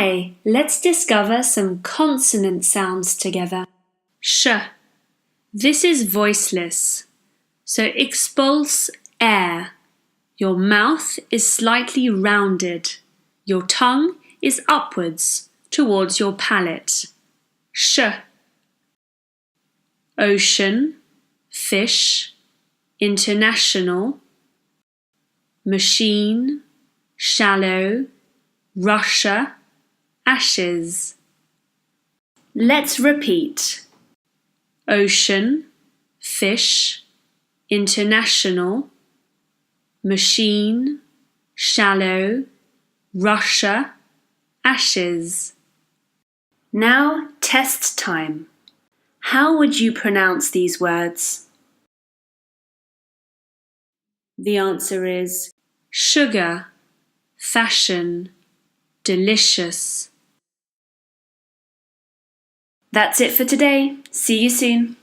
Hi, let's discover some consonant sounds together. Sh. This is voiceless, so expulse air. Your mouth is slightly rounded. Your tongue is upwards towards your palate. Sh. Ocean, fish, international, machine, shallow, Russia, ashes. Let's repeat. Ocean, fish, international, machine, shallow, Russia, ashes. Now test time. How would you pronounce these words? The answer is sugar, fashion, delicious. That's it for today. See you soon.